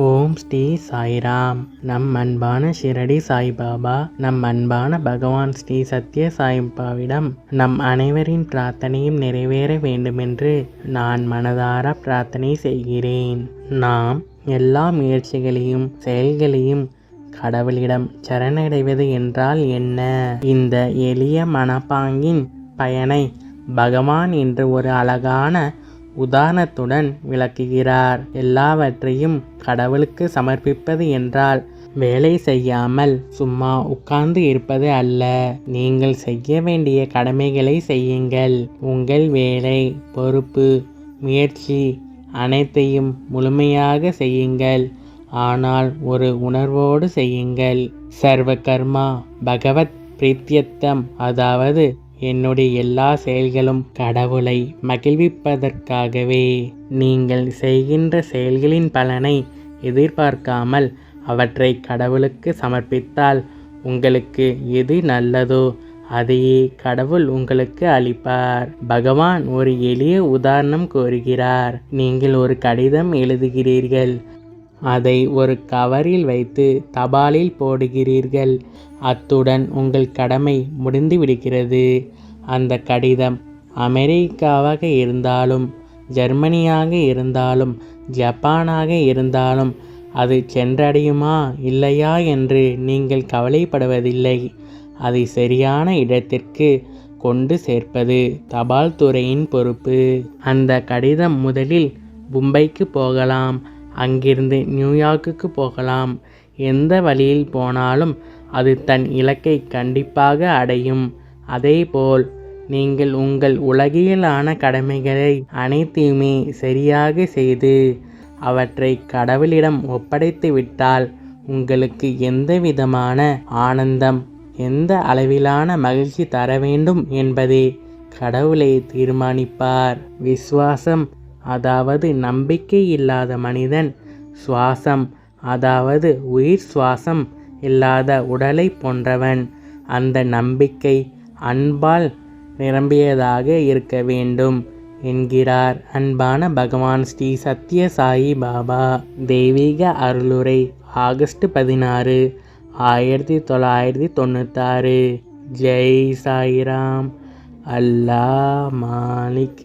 ஓம் ஸ்ரீ சாய்ராம். நம் அன்பான ஷிரடி சாய்பாபா, நம் அன்பான பகவான் ஸ்ரீ சத்ய சாய்பாவிடம் நம் அனைவரின் பிரார்த்தனையும் நிறைவேற வேண்டுமென்று நான் மனதார பிரார்த்தனை செய்கிறேன். நாம் எல்லா முயற்சிகளையும் செயல்களையும் கடவுளிடம் சரணடைவது என்றால் என்ன? இந்த எளிய மனப்பாங்கின் பயனை பகவான் என்று ஒரு அழகான உதாரணத்துடன் விளக்குகிறார். எல்லாவற்றையும் கடவுளுக்கு சமர்ப்பிப்பது என்றால் வேலை செய்யாமல் சும்மா உட்கார்ந்து இருப்பது அல்ல. நீங்கள் செய்ய வேண்டிய கடமைகளை செய்யுங்கள். உங்கள் வேலை, பொறுப்பு, முயற்சி அனைத்தையும் முழுமையாக செய்யுங்கள். ஆனால் ஒரு உணர்வோடு செய்யுங்கள். சர்வ கர்மா பகவத் பிரீத்யர்த்தம், அதாவது என்னுடைய எல்லா செயல்களும் கடவுளை மகிழ்விப்பதற்காகவே. நீங்கள் செய்கின்ற செயல்களின் பலனை எதிர்பார்க்காமல் அவற்றை கடவுளுக்கு சமர்ப்பித்தால் உங்களுக்கு எது நல்லதோ அதையே கடவுள் உங்களுக்கு அளிப்பார். பகவான் ஒரு எளிய உதாரணம் கூறுகிறார். நீங்கள் ஒரு கடிதம் எழுதுகிறீர்கள். அதை ஒரு கவரில் வைத்து தபாலில் போடுகிறீர்கள். அத்துடன் உங்கள் கடமை முடிந்து விடுகிறது. அந்த கடிதம் அமெரிக்காவாக இருந்தாலும், ஜெர்மனியாக இருந்தாலும், ஜப்பானாக இருந்தாலும் அது சென்றடையுமா இல்லையா என்று நீங்கள் கவலைப்படுவதில்லை. அதை சரியான இடத்திற்கு கொண்டு சேர்ப்பது தபால் துறையின் பொறுப்பு. அந்த கடிதம் முதலில் மும்பைக்கு போகலாம், அங்கிருந்து நியூயார்க்குக்கு போகலாம். எந்த வழியில் போனாலும் அது தன் இலக்கை கண்டிப்பாக அடையும். அதேபோல் நீங்கள் உங்கள் உலகியலான கடமைகளை அனைத்தையுமே சரியாக செய்து அவற்றை கடவுளிடம் ஒப்படைத்து விட்டால் உங்களுக்கு எந்த விதமான ஆனந்தம், எந்த அளவிலான மகிழ்ச்சி தர வேண்டும் என்பதை கடவுளை தீர்மானிப்பார். விசுவாசம், அதாவது நம்பிக்கை இல்லாத மனிதன் சுவாசம், அதாவது உயிர் சுவாசம் இல்லாத உடலை போன்றவன். அந்த நம்பிக்கை அன்பால் நிரம்பியதாக இருக்க வேண்டும் என்கிறார் அன்பான பகவான் ஸ்ரீ சத்ய சாயி பாபா. தெய்வீக அருளுரை, ஆகஸ்ட் 16, 1996. ஜெய் சாய்ராம். அல்லாஹ் மாலிக்.